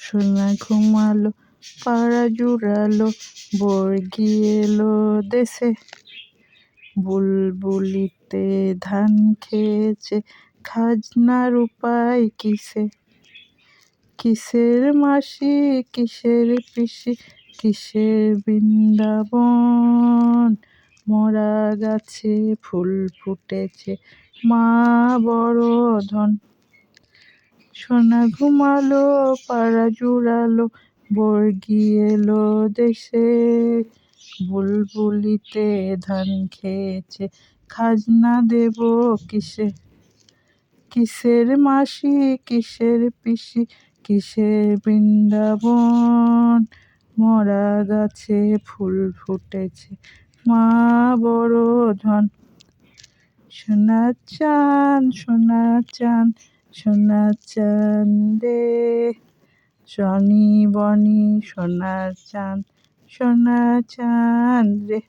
সোনা ঘুমালো, পাড়া জুড়ালো, বর্গি এলো দেশে। বুলবুলিতে ধান খেয়েছে, খাজনার উপায় কিসে? কিসের মাসি, কিসের পিসি, কিসের বৃন্দাবন? মরা গাছে ফুল ফুটেছে, মা বড় ধন। সোনা ঘুমালো, পাড়া জুড়ালো, বর্গি এলো দেশে। বুলবুলিতে ধান খেয়েছে, খাজনা দেব কিসে? কিসের মাসি, কিসের পিসি, কিসের বৃন্দাবন? মরা গাছে ফুল ফুটেছে, মা বড় ধন। সোনা চান, সোনা চান, সোনা চান রে, শনি বনি সোনার চান, সোনা চান রে।